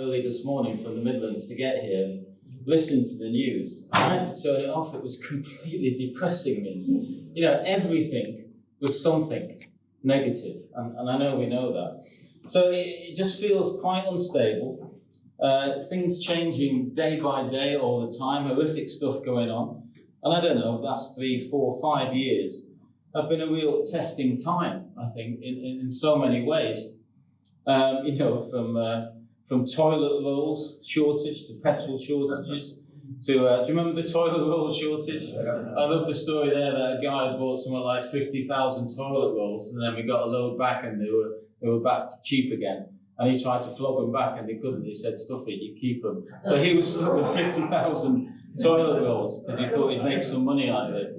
early this morning from the Midlands to get here and listen to the news. I had to turn it off. It was completely depressing me. Everything was something negative, and I know we know that. So it just feels quite unstable. Things changing day by day all the time, horrific stuff going on. And I don't know, the last 3, 4, 5 years have been a real testing time, I think, in so many ways. From toilet rolls shortage to petrol shortages to, do you remember the toilet roll shortage? I love the story there that a guy bought something like 50,000 toilet rolls, and then we got a load back and they were back cheap again. And he tried to flog them back and they couldn't. He said, stuff it, you keep them. So he was stuck with 50,000 toilet rolls because he thought he'd make some money out of it.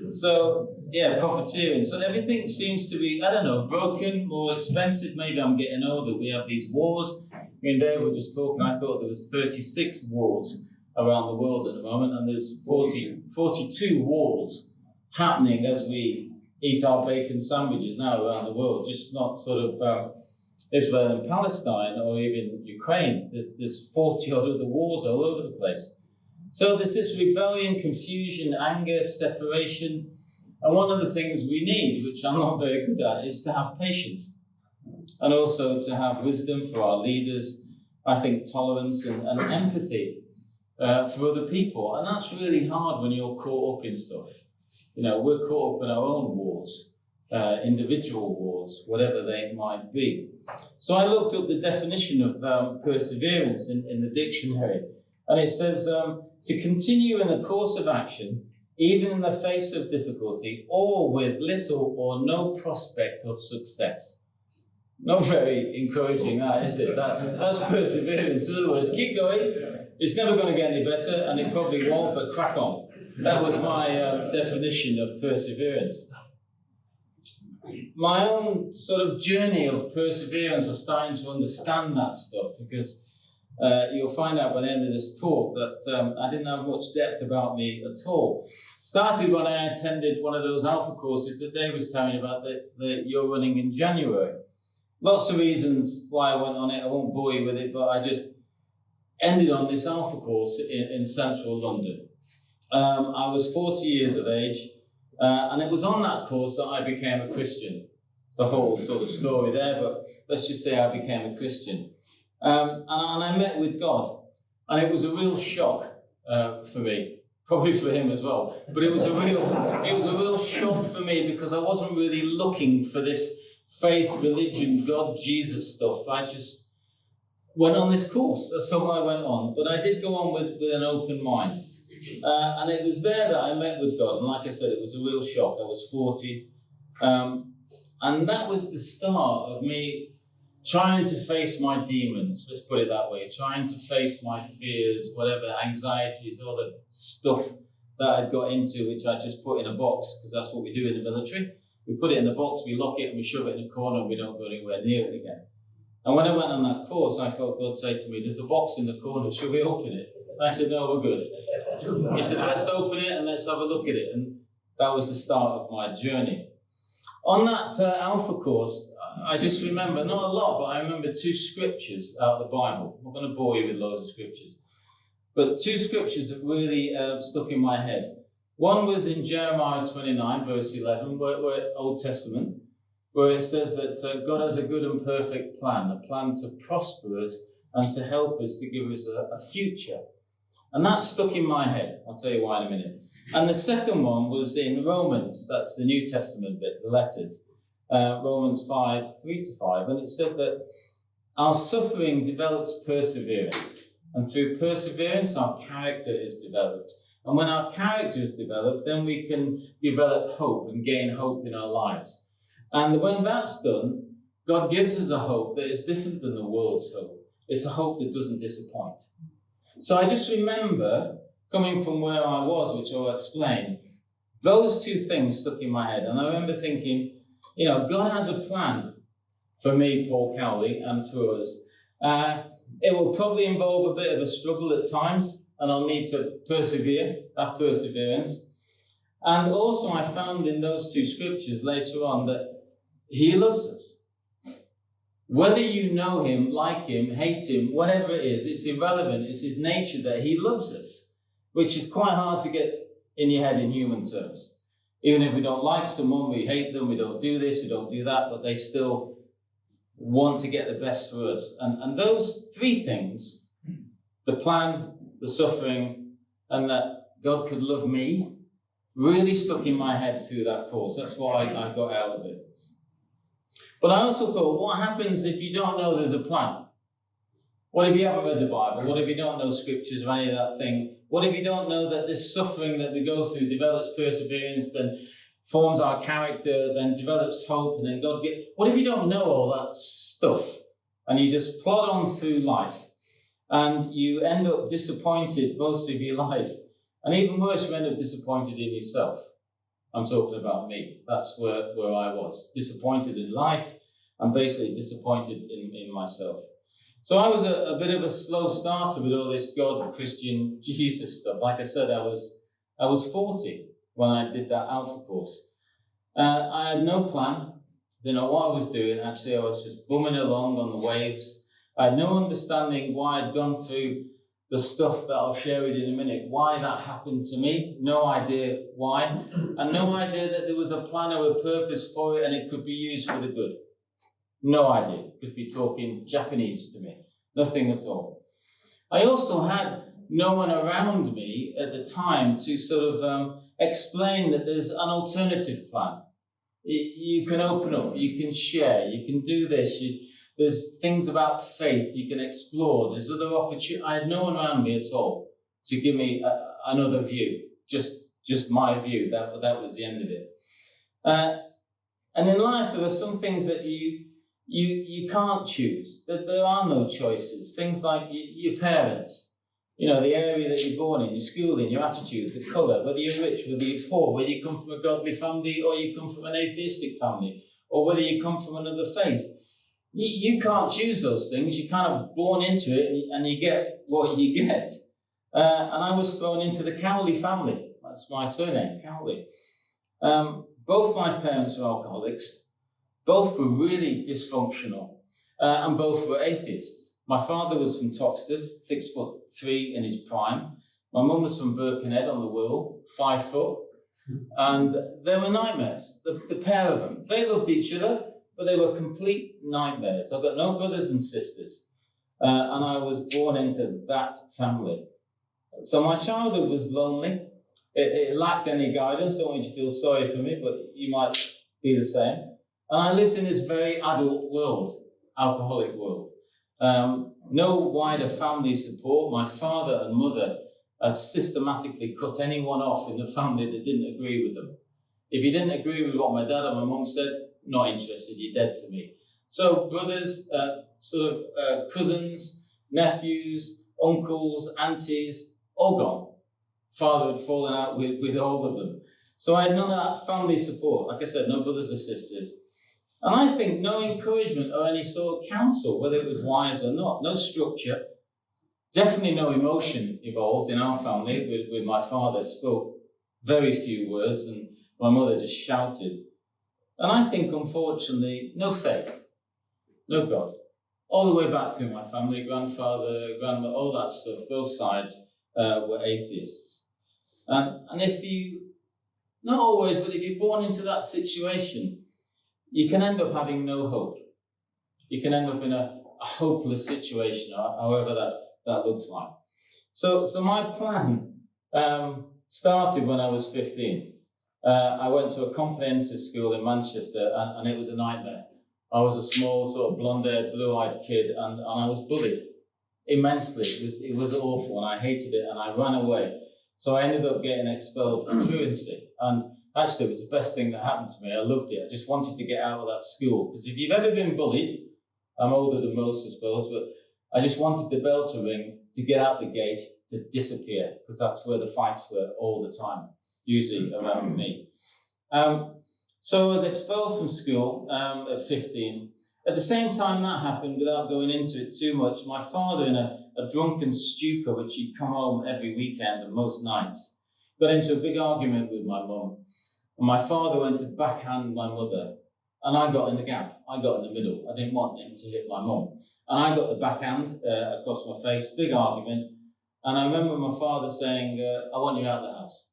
So, yeah, profiteering. So everything seems to be, broken, more expensive. Maybe I'm getting older. We have these wars. Me and Dave were just talking. I thought there was 36 wars around the world at the moment, and there's 42 wars happening as we eat our bacon sandwiches now around the world. Just not sort of Israel and Palestine or even Ukraine. There's 40 other wars all over the place. So there's this rebellion, confusion, anger, separation. And one of the things we need, which I'm not very good at, is to have patience. And also to have wisdom for our leaders. I think tolerance and empathy for other people. And that's really hard when you're caught up in stuff. We're caught up in our own wars, individual wars, whatever they might be. So I looked up the definition of perseverance in the dictionary. And it says, to continue in a course of action, even in the face of difficulty, or with little or no prospect of success. Not very encouraging, that, is it? That's perseverance. In other words, keep going. It's never going to get any better, and it probably won't, but crack on. That was my definition of perseverance. My own sort of journey of perseverance of starting to understand that stuff, because you'll find out by the end of this talk that I didn't have much depth about me at all. Started when I attended one of those alpha courses that Dave was telling you about that you're running in January. Lots of reasons why I went on it. I won't bore you with it, but I just ended on this alpha course in central London. I was 40 years of age, and it was on that course that I became a Christian. It's a whole sort of story there, but let's just say I became a Christian. And I met with God, and it was a real shock for me, probably for him as well. But it was a real shock for me because I wasn't really looking for this faith, religion, God, Jesus stuff. I just went on this course. That's all I went on. But I did go on with an open mind. And it was there that I met with God. And like I said, it was a real shock. I was 40. And that was the start of me trying to face my demons, let's put it that way, trying to face my fears, whatever, anxieties, all the stuff that I'd got into, which I just put in a box, because that's what we do in the military. We put it in the box, we lock it, and we shove it in a corner, and we don't go anywhere near it again. And when I went on that course, I felt God say to me, there's a box in the corner, should we open it? I said, no, we're good. He said, let's open it and let's have a look at it. And that was the start of my journey. On that Alpha course, I just remember, not a lot, but I remember 2 scriptures out of the Bible. I'm not going to bore you with loads of scriptures. But 2 scriptures that really stuck in my head. One was in Jeremiah 29, verse 11, where Old Testament, where it says that God has a good and perfect plan, a plan to prosper us and to help us, to give us a future. And that stuck in my head. I'll tell you why in a minute. And the second one was in Romans, that's the New Testament bit, the letters. Romans 5, 3-5, and it said that our suffering develops perseverance, and through perseverance our character is developed. And when our character is developed, then we can develop hope and gain hope in our lives. And when that's done, God gives us a hope that is different than the world's hope. It's a hope that doesn't disappoint. So I just remember, coming from where I was, which I'll explain, those 2 things stuck in my head. And I remember thinking, God has a plan for me, Paul Cowley, and for us. It will probably involve a bit of a struggle at times, and I'll need to persevere, have perseverance. And also I found in those 2 scriptures later on that He loves us. Whether you know him, like him, hate him, whatever it is, it's irrelevant. It's his nature that he loves us, which is quite hard to get in your head in human terms. Even if we don't like someone, we hate them, we don't do this, we don't do that, but they still want to get the best for us. And those three things, the plan, the suffering, and that God could love me, really stuck in my head through that course. That's what I got out of it. But I also thought, what happens if you don't know there's a plan? What if you haven't read the Bible? What if you don't know scriptures or any of that thing? What if you don't know that this suffering that we go through develops perseverance, then forms our character, then develops hope, and then God gets... What if you don't know all that stuff and you just plod on through life and you end up disappointed most of your life? And even worse, you end up disappointed in yourself. I'm talking about me. That's where I was. Disappointed in life and basically disappointed in myself. So I was a bit of a slow starter with all this God, Christian, Jesus stuff. Like I said, I was 40 when I did that Alpha course. I had no plan. Didn't know what I was doing. Actually, I was just bumming along on the waves. I had no understanding why I'd gone through the stuff that I'll share with you in a minute, why that happened to me. No idea why. And no idea that there was a plan or a purpose for it and it could be used for the good. No idea. Could be talking Japanese to me. Nothing at all. I also had no one around me at the time to sort of explain that there's an alternative plan. You can open up, you can share, you can do this. There's things about faith you can explore. There's other opportunities. I had no one around me at all to give me another view. Just my view. That was the end of it. And in life, there are some things that you can't choose. That there are no choices. Things like your parents, the area that you're born in, your schooling, your attitude, the colour, whether you're rich, whether you're poor, whether you come from a godly family or you come from an atheistic family, or whether you come from another faith. You can't choose those things. You're kind of born into it and you get what you get. And I was thrown into the Cowley family. That's my surname, Cowley. Both my parents were alcoholics. Both were really dysfunctional. And both were atheists. My father was from Toxters, 6'3" in his prime. My mum was from Birkenhead on the Wirral, 5 foot. And they were nightmares, the pair of them. They loved each other, but they were complete nightmares. I've got no brothers and sisters. And I was born into that family. So my childhood was lonely. It lacked any guidance. Don't want you to feel sorry for me, but you might be the same. And I lived in this very adult world, alcoholic world. No wider family support. My father and mother had systematically cut anyone off in the family that didn't agree with them. If you didn't agree with what my dad and my mum said, not interested, you're dead to me. So brothers, cousins, nephews, uncles, aunties, all gone. Father had fallen out with all of them. So I had none of that family support. Like I said, no brothers or sisters. And I think no encouragement or any sort of counsel, whether it was wise or not, no structure. Definitely no emotion involved in our family. With my father spoke very few words and my mother just shouted. And I think, unfortunately, no faith, no God. All the way back through my family, grandfather, grandmother, all that stuff, both sides were atheists. And if you, not always, but if you're born into that situation, you can end up having no hope. You can end up in a hopeless situation, however that looks like. So my plan started when I was 15. I went to a comprehensive school in Manchester and it was a nightmare. I was a small, sort of blonde-haired, blue-eyed kid and I was bullied immensely. It was awful and I hated it and I ran away. So I ended up getting expelled for truancy. And actually, it was the best thing that happened to me. I loved it. I just wanted to get out of that school. Because if you've ever been bullied, I'm older than most, I suppose, but I just wanted the bell to ring to get out the gate, to disappear, because that's where the fights were all the time, usually around me. So I was expelled from school at 15. At the same time that happened, without going into it too much, my father, in a drunken stupor, which he'd come home every weekend and most nights, got into a big argument with my mum. And my father went to backhand my mother, and I got in the gap. I got in the middle. I didn't want him to hit my mum. And I got the backhand across my face, big argument. And I remember my father saying, I want you out of the house.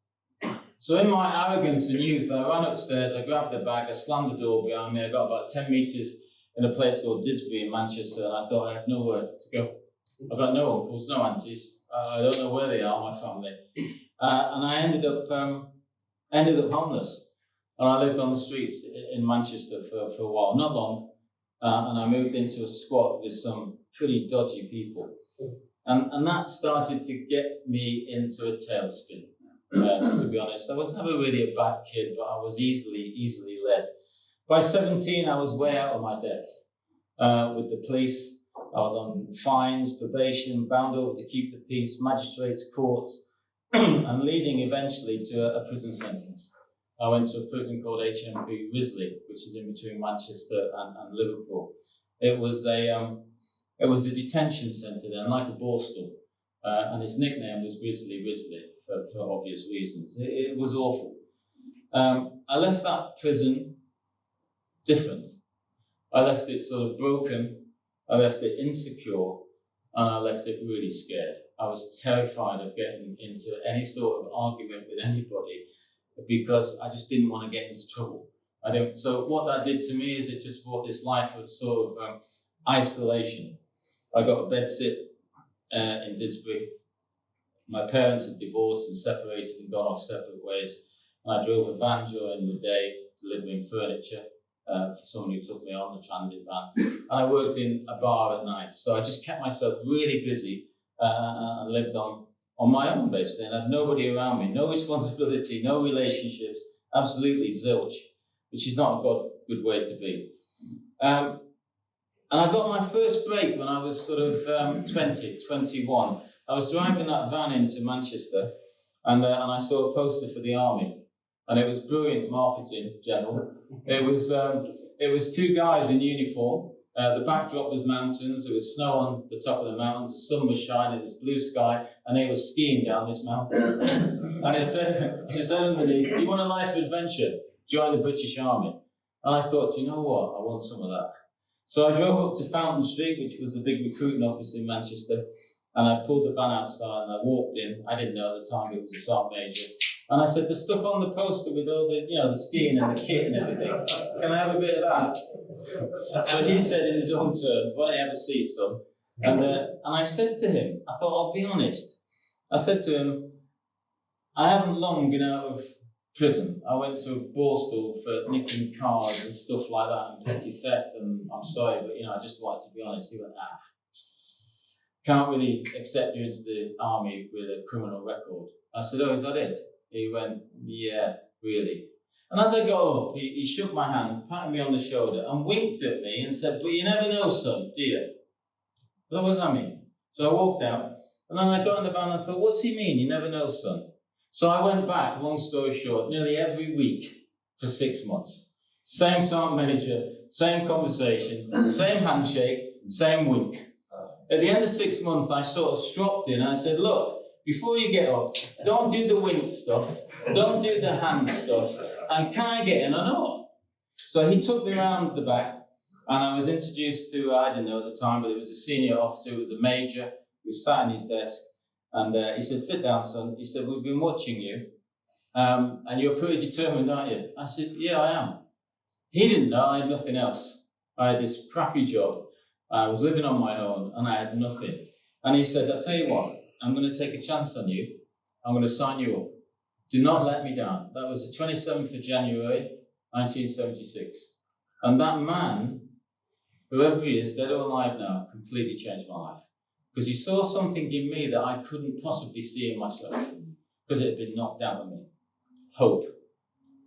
So in my arrogance and youth, I ran upstairs, I grabbed the bag, I slammed the door behind me. I got about 10 metres in a place called Didsbury in Manchester, and I thought I had nowhere to go. I got no uncles, no aunties. I don't know where they are, my family. And I ended up homeless. And I lived on the streets in Manchester for a while, not long. And I moved into a squat with some pretty dodgy people. And that started to get me into a tailspin. To be honest, I was never really a bad kid, but I was easily led. By 17, I was way out of my depth with the police. I was on fines, probation, bound over to keep the peace, magistrates, courts, and leading eventually to a prison sentence. I went to a prison called HMP Risley, which is in between Manchester and Liverpool. It was a detention centre then, like a Borstal, and its nickname was Risley for obvious reasons. It was awful. I left that prison different. I left it sort of broken, I left it insecure, and I left it really scared. I was terrified of getting into any sort of argument with anybody because I just didn't want to get into trouble. So what that did to me is it just brought this life of sort of isolation. I got a bedsit in Didsbury. My parents had divorced and separated and gone off separate ways. And I drove a van during the day, delivering furniture for someone who took me on, the transit van. And I worked in a bar at night. So I just kept myself really busy and lived on my own, basically. And I had nobody around me, no responsibility, no relationships, absolutely zilch, which is not a good way to be. And I got my first break when I was sort of 21. I was driving that van into Manchester and I saw a poster for the army. And it was brilliant marketing, General. It was two guys in uniform. The backdrop was mountains. There was snow on the top of the mountains. The sun was shining. It was blue sky, and they were skiing down this mountain. And it said underneath, "You want a life adventure? Join the British Army." And I thought, you know what? I want some of that. So I drove up to Fountain Street, which was the big recruiting office in Manchester, and I pulled the van outside and I walked in. I didn't know at the time it was a sergeant major. And I said, "The stuff on the poster with all the, the skiing and the kit and everything, can I have a bit of that?" So he said in his own terms, "Why don't you have a seat, son?" And I said to him, I thought, I'll be honest. I said to him, I haven't long been out of prison. I went to a Borstal for nicking cars and stuff like that and petty theft, and I'm sorry, but I just wanted to be honest. He went, "Can't really accept you into the army with a criminal record." I said, "Oh, is that it?" He went, "Yeah, really." And as I got up, he shook my hand, patted me on the shoulder, and winked at me and said, "But you never know, son, do you?" What does that mean? So I walked out, and then I got in the van and thought, what's he mean, you never know, son? So I went back, long story short, nearly every week for 6 months. Same sergeant major, same conversation, same handshake, same wink. At the end of 6 months, I sort of stropped in and I said, "Look, before you get up, don't do the wink stuff, don't do the hand stuff, and can I get in or not?" So he took me around the back, and I was introduced to, I didn't know at the time, but it was a senior officer, it was a major, who sat in his desk, and he said, "Sit down, son." He said, "We've been watching you, and you're pretty determined, aren't you?" I said, "Yeah, I am." He didn't know, I had nothing else. I had this crappy job, I was living on my own, and I had nothing. And he said, "I'll tell you what, I'm going to take a chance on you. I'm going to sign you up. Do not let me down." That was the 27th of January, 1976. And that man, whoever he is, dead or alive now, completely changed my life. Because he saw something in me that I couldn't possibly see in myself, because it had been knocked out of me. Hope.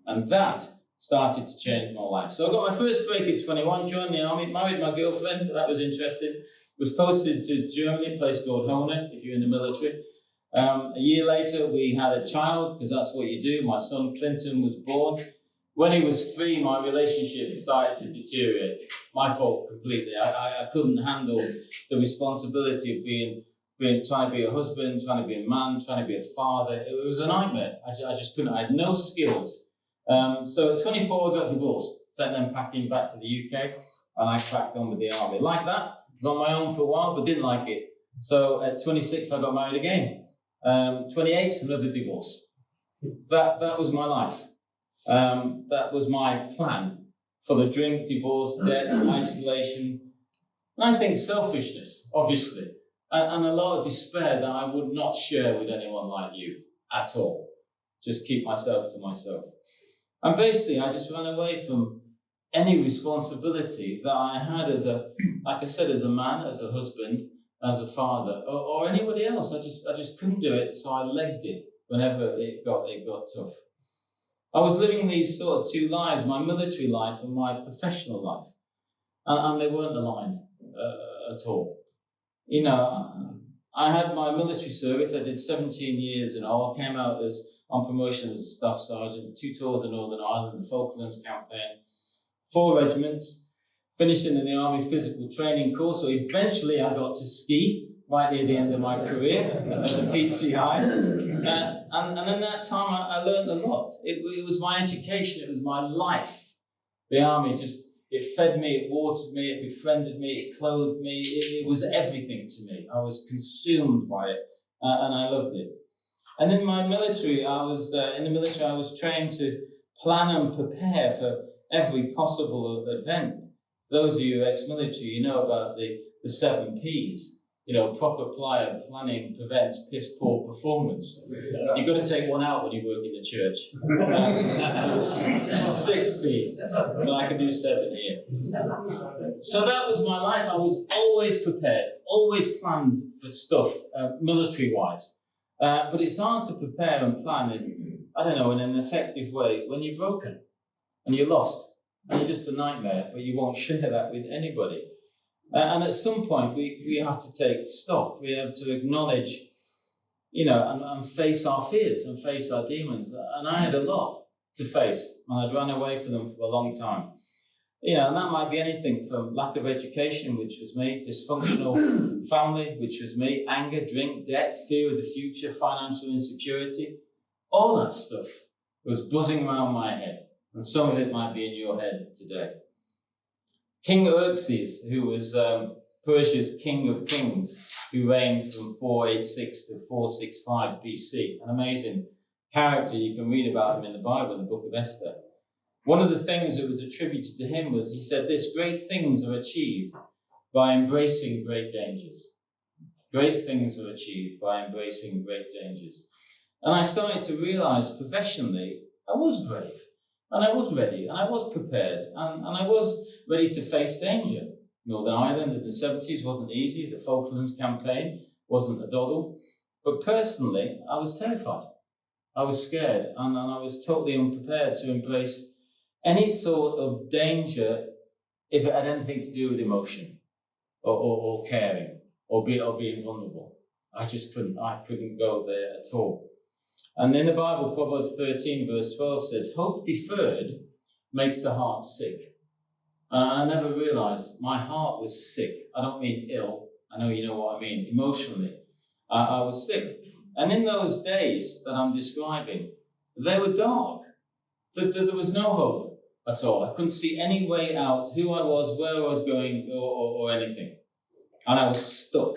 And that started to change my life. So I got my first break at 21, joined the army, married my girlfriend. That was interesting. Was posted to Germany, a place called Hone, if you're in the military. A year later, we had a child, because that's what you do. My son, Clinton, was born. When he was 3, my relationship started to deteriorate. My fault completely. I couldn't handle the responsibility of trying to be a husband, trying to be a man, trying to be a father. It was a nightmare. I just couldn't. I had no skills. So at 24, I got divorced, sent them packing back to the UK. and I cracked on with the army. Like that, was on my own for a while, but didn't like it. So at 26, I got married again. 28, another divorce. That was my life. That was my plan for the drink, divorce, debt, isolation, and I think selfishness, obviously, and a lot of despair that I would not share with anyone like you at all. Just keep myself to myself. And basically, I just ran away from any responsibility that I had as like I said, as a man, as a husband, as a father, or anybody else. I just couldn't do it, so I legged it whenever it got tough. I was living these sort of two lives, my military life and my professional life, and they weren't aligned at all. You know, I had my military service. I did 17 years in all. I came out on promotion as a staff sergeant, 2 tours in Northern Ireland, the Falklands campaign, 4 regiments, finishing in the Army physical training course. So eventually I got to ski right near the end of my career as a PTI. And in that time I learned a lot. It was my education, it was my life. The Army it fed me, it watered me, it befriended me, it clothed me. It was everything to me. I was consumed by it, and I loved it. And in my military, I was trained to plan and prepare for every possible event. Those of you who are ex-military, you know about the 7 Ps. You know, proper planning prevents piss poor performance. You've got to take one out when you work in the church. 6 Ps, but I can do 7 here. So that was my life. I was always prepared, always planned for stuff, military-wise. But it's hard to prepare and plan in an effective way when you're broken and you're lost and you're just a nightmare, but you won't share that with anybody. And at some point, we have to take stock. We have to acknowledge, and face our fears and face our demons. And I had a lot to face, and I'd run away from them for a long time. And that might be anything from lack of education, which was me, dysfunctional family, which was me, anger, drink, debt, fear of the future, financial insecurity. All that stuff was buzzing around my head, and some of it might be in your head today. King Xerxes, who was Persia's king of kings, who reigned from 486 to 465 BC, an amazing character. You can read about him in the Bible, in the book of Esther. One of the things that was attributed to him was, he said this: great things are achieved by embracing great dangers. Great things are achieved by embracing great dangers. And I started to realize professionally, I was brave, and I was ready, and I was prepared, and I was ready to face danger. Northern Ireland in the 70s wasn't easy. The Falklands campaign wasn't a doddle. But personally, I was terrified. I was scared, and I was totally unprepared to embrace any sort of danger if it had anything to do with emotion or caring or being vulnerable. I just couldn't go there at all. And in the Bible, Proverbs 13 verse 12 says, hope deferred makes the heart sick. And I never realized my heart was sick. I don't mean ill. I know you know what I mean. Emotionally, I was sick. And in those days that I'm describing, they were dark. There was no hope at all. I couldn't see any way out, who I was, where I was going, or anything. And I was stuck.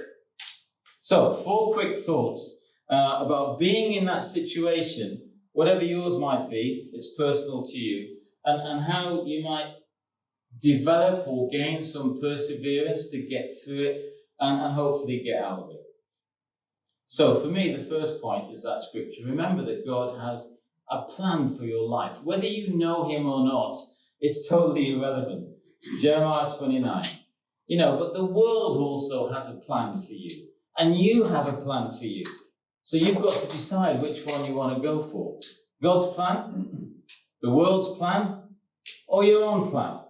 So, 4 quick thoughts about being in that situation, whatever yours might be, it's personal to you, and how you might develop or gain some perseverance to get through it and hopefully get out of it. So for me, the first point is that scripture. Remember that God has a plan for your life. Whether you know him or not, it's totally irrelevant. Jeremiah 29. But the world also has a plan for you. And you have a plan for you. So you've got to decide which one you want to go for. God's plan, the world's plan, or your own plan.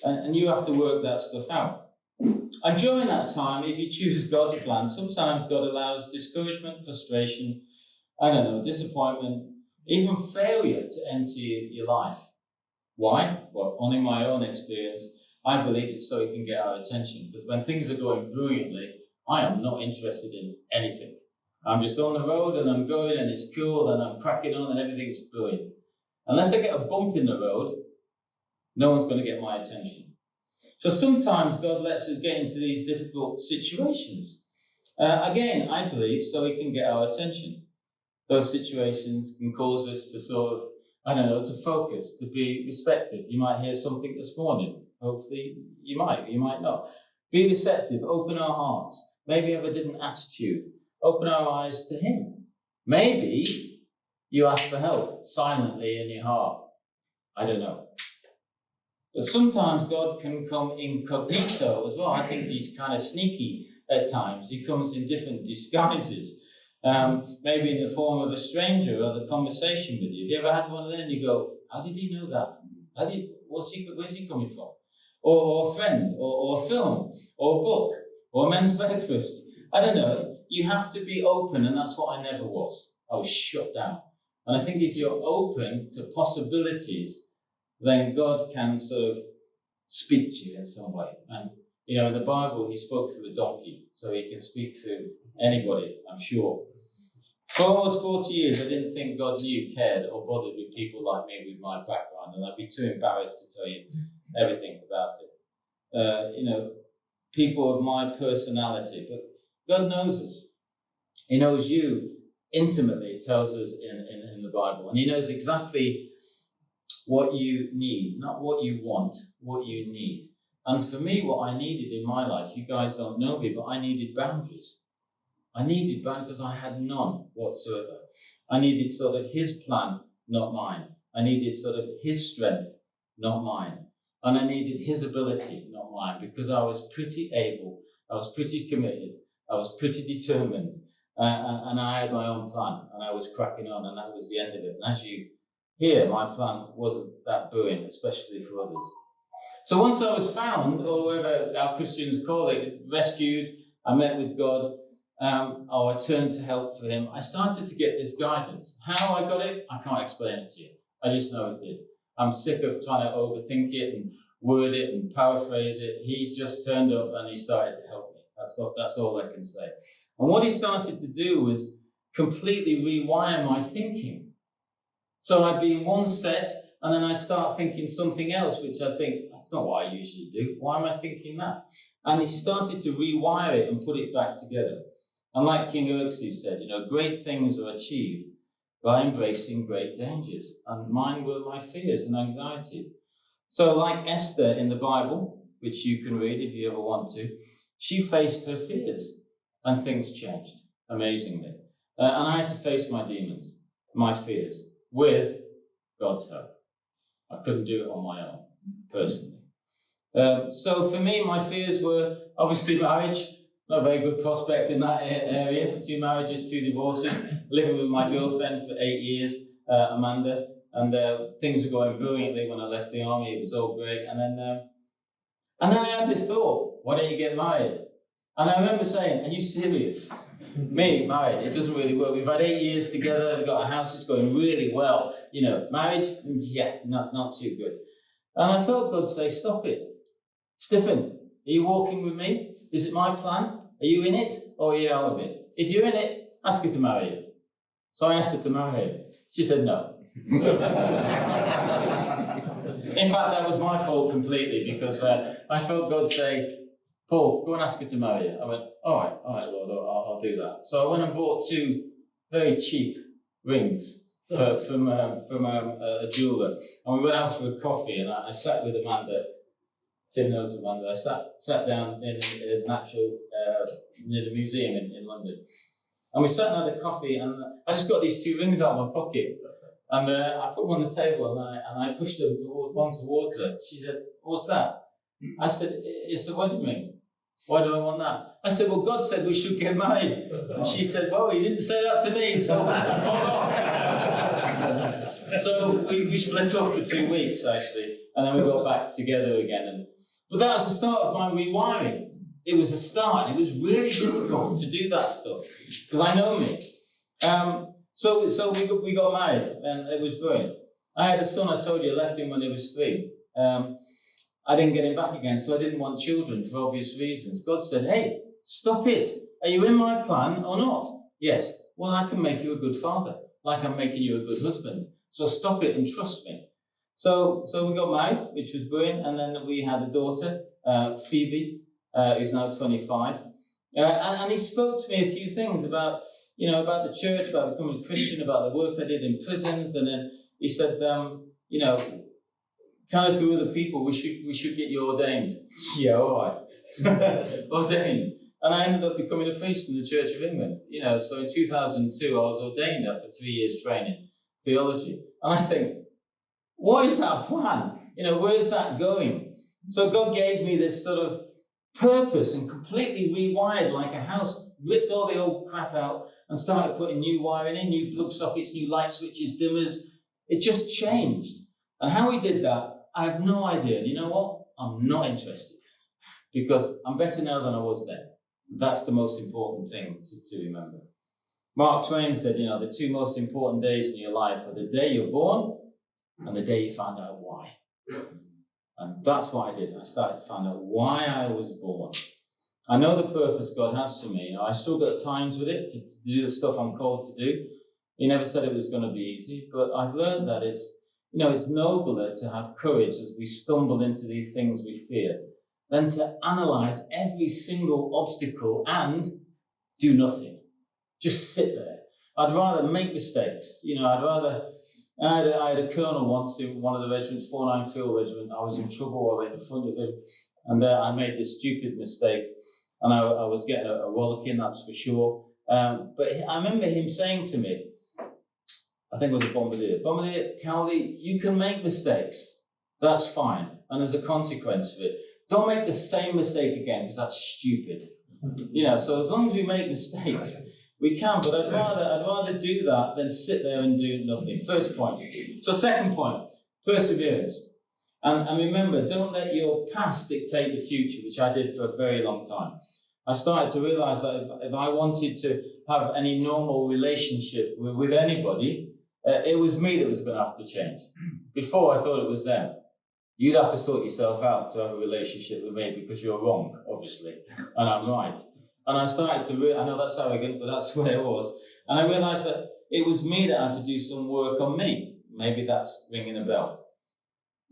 And you have to work that stuff out. And during that time, if you choose God's plan, sometimes God allows discouragement, frustration, disappointment, even failure to enter your life. Why? Well, only my own experience. I believe it's so he can get our attention. Because when things are going brilliantly, I am not interested in anything. I'm just on the road and I'm going and it's cool and I'm cracking on and everything's brilliant. Unless I get a bump in the road, no one's going to get my attention. So sometimes God lets us get into these difficult situations. Again, I believe, so He can get our attention. Those situations can cause us to sort of, to focus, to be receptive. You might hear something this morning. Hopefully you might not. Be receptive, open our hearts. Maybe have a different attitude. Open our eyes to Him. Maybe you ask for help silently in your heart. I don't know. But sometimes God can come incognito as well. I think He's kind of sneaky at times. He comes in different disguises. Maybe in the form of a stranger or the conversation with you. Have you ever had one of them and you go, how did he know that? Where's he coming from? Or a friend, or a film, or a book, or a men's breakfast. I don't know. You have to be open, and that's what I never was. I was shut down. And I think if you're open to possibilities, then God can sort of speak to you in some way. And, in the Bible, He spoke through the donkey, so He can speak through anybody, I'm sure. For almost 40 years, I didn't think God cared or bothered with people like me with my background, and I'd be too embarrassed to tell you everything about it. People of my personality, but God knows us. He knows you intimately, it tells us in the Bible, and He knows exactly what you need, not what you want, what you need. And for me, what I needed in my life, you guys don't know me, but I needed boundaries. I needed boundaries because I had none whatsoever. I needed sort of His plan, not mine. I needed sort of His strength, not mine. And I needed His ability, not mine, because I was pretty able, I was pretty committed, I was pretty determined, and I had my own plan, and I was cracking on, and that was the end of it. And as you hear, my plan wasn't that buoyant, especially for others. So once I was found, or whatever our Christians call it, rescued, I met with God, or I turned to help for Him, I started to get this guidance. How I got it, I can't explain it to you. I just know it did. I'm sick of trying to overthink it and word it and paraphrase it. He just turned up and He started to help me. That's all I can say. And what He started to do was completely rewire my thinking. So I'd be in one set, and then I'd start thinking something else, which I think, that's not what I usually do. Why am I thinking that? And He started to rewire it and put it back together. And like King Xerxes said, great things are achieved by embracing great dangers. And mine were my fears and anxieties. So like Esther in the Bible, which you can read if you ever want to, she faced her fears and things changed amazingly. And I had to face my demons, my fears, with God's help. I couldn't do it on my own, personally. So for me, my fears were obviously marriage. Not a very good prospect in that area. 2 marriages, 2 divorces. Living with my girlfriend for 8 years, Amanda. And things were going brilliantly when I left the army. It was all great. And then I had this thought, why don't you get married? And I remember saying, are you serious? Me, married, it doesn't really work. We've had 8 years together, we've got a house, it's going really well. Marriage, yeah, not too good. And I felt God say, stop it. Stephen, are you walking with me? Is it my plan? Are you in it or are you out of it? If you're in it, ask her to marry you. So I asked her to marry her. She said no. In fact, that was my fault completely because I felt God say, Paul, go and ask her to marry you. I went, all right, Lord, I'll do that. So I went and bought 2 very cheap rings from a jeweler. And we went out for a coffee and I sat with Amanda. Tim knows Amanda. I sat down in near the museum in London. And we sat and had a coffee and I just got these 2 rings out of my pocket. And I put them on the table and I pushed them towards her. She said, what's that? I said, it's a wedding ring. Why do I want that? I said, well, God said we should get married. And she said, well, He didn't say that to me, so hold off. So we split up for 2 weeks, actually, and then we got back together again. But that was the start of my rewiring. It was a start. It was really difficult to do that stuff, because I know me. So we got married, and it was brilliant. I had a son, I told you, I left him when he was 3. I didn't get him back again, so I didn't want children for obvious reasons. God said, hey, stop it. Are you in my plan or not? Yes. Well, I can make you a good father, like I'm making you a good husband. So stop it and trust me. So we got married, which was brilliant, and then we had a daughter, Phoebe, who's now 25. And he spoke to me a few things about the church, about becoming a Christian, about the work I did in prisons. And then he said, kind of through other people, we should get you ordained. Yeah, all right. Ordained. And I ended up becoming a priest in the Church of England. So in 2002, I was ordained after 3 years training theology. And I think, what is that plan? Where's that going? So God gave me this sort of purpose and completely rewired like a house, ripped all the old crap out and started putting new wiring in, new plug sockets, new light switches, dimmers. It just changed. And how he did that, I have no idea. And you know what? I'm not interested because I'm better now than I was then. That's the most important thing to remember. Mark Twain said, the two most important days in your life are the day you're born and the day you find out why. And that's what I did. I started to find out why I was born. I know the purpose God has for me. I struggle at times with it to do the stuff I'm called to do. He never said it was going to be easy, but I've learned that it's nobler to have courage as we stumble into these things we fear than to analyze every single obstacle and do nothing. Just sit there. I'd rather make mistakes. I had a colonel once in one of the regiments, 49 Field Regiment. I was in trouble. I went in front of him, and I made this stupid mistake, and I was getting a rollicking, that's for sure. But I remember him saying to me, I think it was a bombardier, Cowley, you can make mistakes. That's fine, and there's a consequence of it. Don't make the same mistake again, because that's stupid. So as long as we make mistakes, we can, but I'd rather do that than sit there and do nothing. First point. So second point, perseverance. And remember, don't let your past dictate the future, which I did for a very long time. I started to realize that if I wanted to have any normal relationship with anybody, it was me that was going to have to change. Before, I thought it was them. You'd have to sort yourself out to have a relationship with me because you're wrong, obviously, and I'm right. And I started to I know that's arrogant, but that's where it was. And I realized that it was me that had to do some work on me. Maybe that's ringing a bell.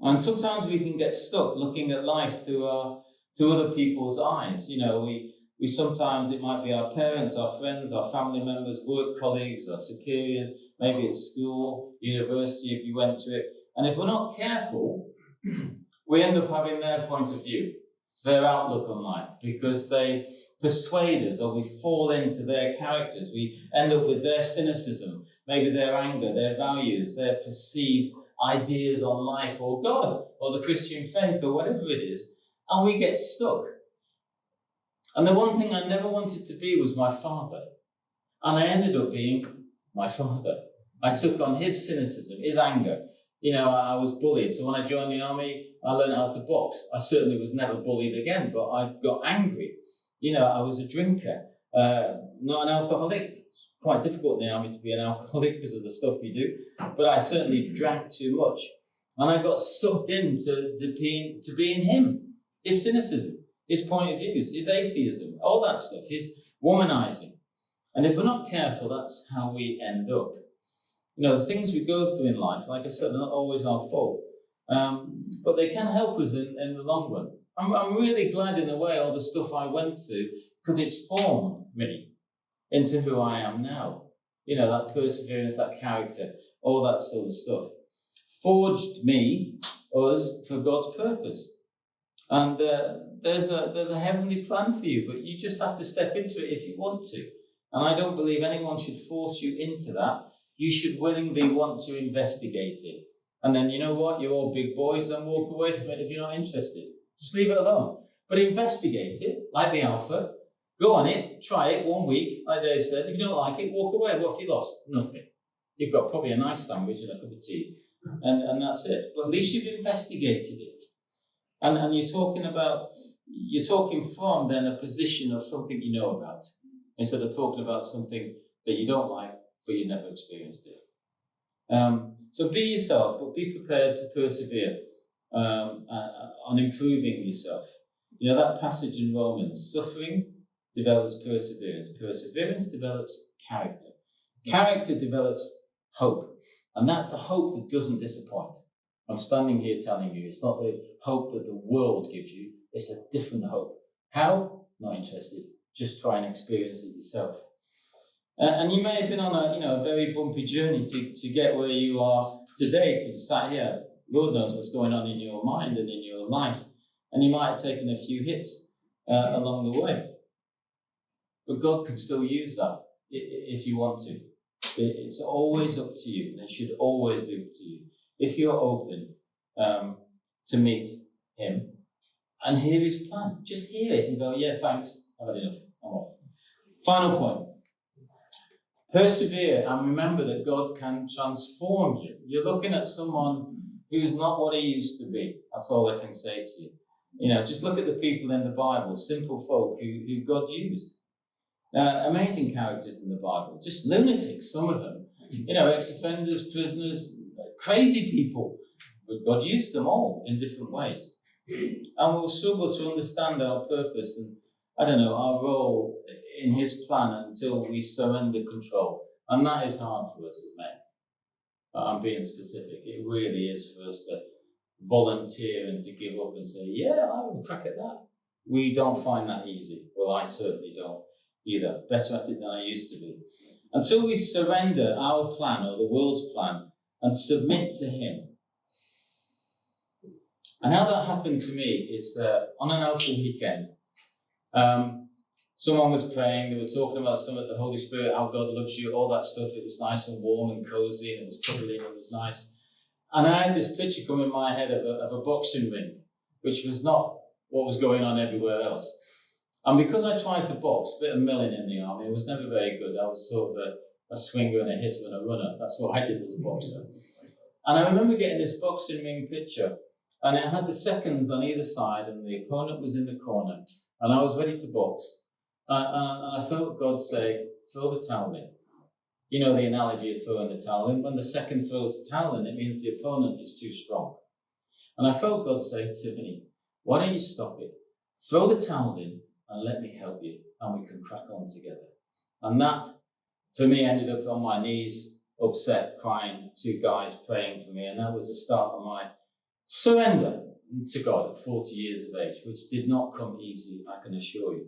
And sometimes we can get stuck looking at life through other people's eyes. We sometimes, it might be our parents, our friends, our family members, work colleagues, our superiors, maybe at school, university if you went to it. And if we're not careful, we end up having their point of view, their outlook on life, because they persuade us, or we fall into their characters. We end up with their cynicism, maybe their anger, their values, their perceived ideas on life or God or the Christian faith or whatever it is, and we get stuck. And the one thing I never wanted to be was my father, and I ended up being my father. I took on his cynicism, his anger. I was bullied, so when I joined the army, I learned how to box. I certainly was never bullied again, but I got angry. I was a drinker, not an alcoholic. It's quite difficult in the army to be an alcoholic because of the stuff you do, but I certainly drank too much. And I got sucked into being him, his cynicism, his point of views, his atheism, all that stuff, his womanizing. And if we're not careful, that's how we end up. The things we go through in life, like I said, are not always our fault, but they can help us in the long run. I'm really glad in a way all the stuff I went through, because it's formed me into who I am now. That perseverance, that character, all that sort of stuff. Forged us for God's purpose. And there's a heavenly plan for you, but you just have to step into it if you want to. And I don't believe anyone should force you into that. You should willingly want to investigate it. And then, you know what? You're all big boys, then walk away from it if you're not interested. Just leave it alone. But investigate it, like the Alpha. Go on it, try it 1 week, like Dave said. If you don't like it, walk away. What have you lost? Nothing. You've got probably a nice sandwich and a cup of tea, and that's it. But at least you've investigated it. And you're talking from then a position of something you know about, instead of talking about something that you don't like, but you never experienced it. So be yourself, but be prepared to persevere on improving yourself. That passage in Romans, suffering develops perseverance. Perseverance develops character. Character develops hope. And that's a hope that doesn't disappoint. I'm standing here telling you, it's not the hope that the world gives you, It's a different hope. How? Not interested. Just try and experience it yourself. And you may have been on a very bumpy journey to get where you are today, to be sat here. Lord knows what's going on in your mind and in your life. And you might have taken a few hits along the way. But God can still use that if you want to. It's always up to you. And it should always be up to you. If you're open to meet him and hear his plan, just hear it and go, yeah, thanks, I've had enough, I'm off. Final point. Persevere and remember that God can transform you. You're looking at someone who's not what he used to be. That's all I can say to you. Just look at the people in the Bible, simple folk who God used. Amazing characters in the Bible, just lunatics, some of them. Ex-offenders, prisoners, crazy people. But God used them all in different ways. And we'll struggle to understand our purpose and, our role in his plan until we surrender control. And that is hard for us as men. I'm being specific. It really is for us to volunteer and to give up and say, yeah, I will crack at that. We don't find that easy. Well, I certainly don't either. Better at it than I used to be. Until we surrender our plan or the world's plan and submit to him. And how that happened to me is on an Alpha weekend. Someone was praying, they were talking about some of the Holy Spirit, how God loves you, all that stuff. It was nice and warm and cozy, and it was cuddly, and it was nice. And I had this picture come in my head of a boxing ring, which was not what was going on everywhere else. And because I tried to box, a bit of milling in the army, it was never very good. I was sort of a swinger and a hitter and a runner. That's what I did as a boxer. And I remember getting this boxing ring picture, and it had the seconds on either side, and the opponent was in the corner, and I was ready to box. And I felt God say, throw the towel in. You know the analogy of throwing the towel in. When the second throws the towel in, it means the opponent is too strong. And I felt God say to me, why don't you stop it? Throw the towel in and let me help you, and we can crack on together. And that, for me, ended up on my knees, upset, crying, two guys praying for me. And that was the start of my surrender to God at 40 years of age, which did not come easy, I can assure you.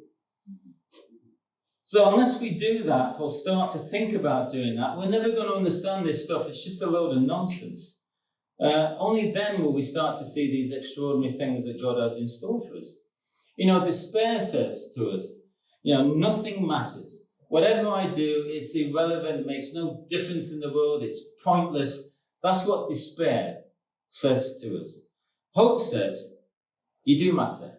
So unless we do that or start to think about doing that, we're never going to understand this stuff. It's just a load of nonsense. Only then will we start to see these extraordinary things that God has in store for us. Despair says to us, nothing matters. Whatever I do, it's irrelevant, it makes no difference in the world, it's pointless. That's what despair says to us. Hope says, you do matter.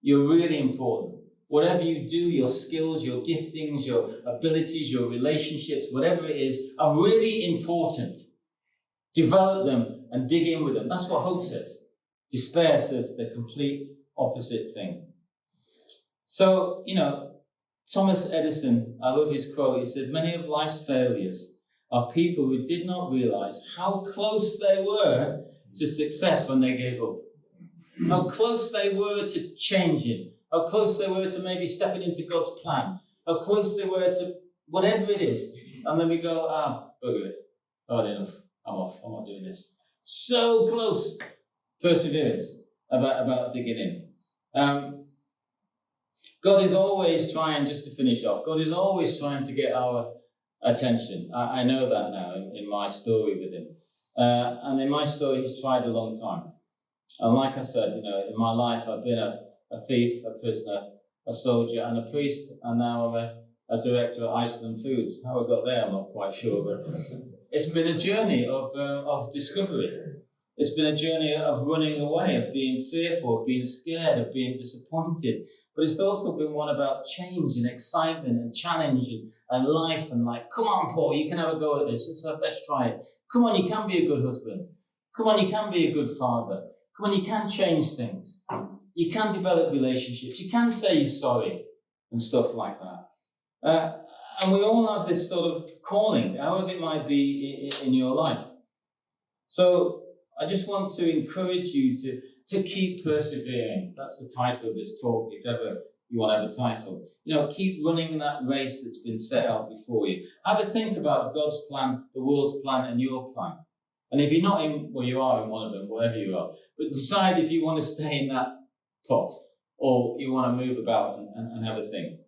You're really important. Whatever you do, your skills, your giftings, your abilities, your relationships, whatever it is, are really important. Develop them and dig in with them. That's what hope says. Despair says the complete opposite thing. So, Thomas Edison, I love his quote. He said, many of life's failures are people who did not realize how close they were to success when they gave up. How close they were to changing. How close they were to maybe stepping into God's plan. How close they were to whatever it is. And then we go, bugger it. I've had enough. I'm off. I'm not doing this. So close. Perseverance about digging in. God is always trying, just to finish off, God is always trying to get our attention. I know that now in my story with him. And in my story, he's tried a long time. And like I said, in my life, I've been a thief, a prisoner, a soldier, and a priest, and now I'm a director at Iceland Foods. How I got there, I'm not quite sure, but it's been a journey of discovery. It's been a journey of running away, of being fearful, of being scared, of being disappointed. But it's also been one about change and excitement and challenge and life and come on, Paul, you can have a go at this. Let's try it. Come on, you can be a good husband. Come on, you can be a good father. Come on, you can change things. You can develop relationships. You can say you're sorry and stuff like that. And we all have this sort of calling, however it might be in your life. So I just want to encourage you to keep persevering. That's the title of this talk, if ever you want to have a title. Keep running that race that's been set out before you. Have a think about God's plan, the world's plan, and your plan. And if you're not you are in one of them, whatever you are. But decide if you want to stay in that pot or you want to move about and have a thing.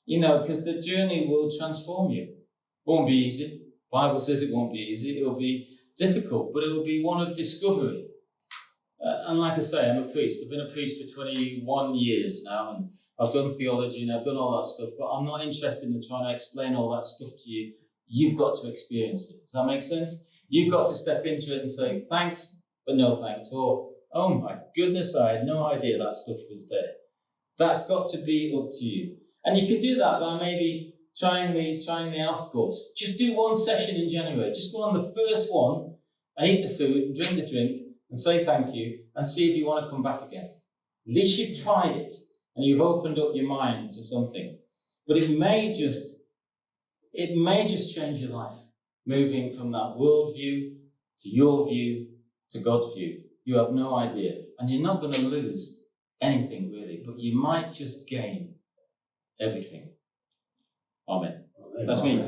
You know, because the journey will transform you. It won't be easy. The Bible says it won't be easy. It will be difficult, but it will be one of discovery. And like I say, I'm a priest. I've been a priest for 21 years now, and I've done theology and I've done all that stuff, but I'm not interested in trying to explain all that stuff to you. You've got to experience it. Does that make sense? You've got to step into it and say, thanks, but no thanks. Or, oh my goodness, I had no idea that stuff was there. That's got to be up to you. And you can do that by maybe trying the Alpha course. Just do one session in January. Just go on the first one and eat the food and drink the drink and say thank you and see if you want to come back again. At least you've tried it and you've opened up your mind to something. But it may just change your life, moving from that world view to your view to God's view. You have no idea. And you're not going to lose anything really, but you might just gain everything. Amen. That's me.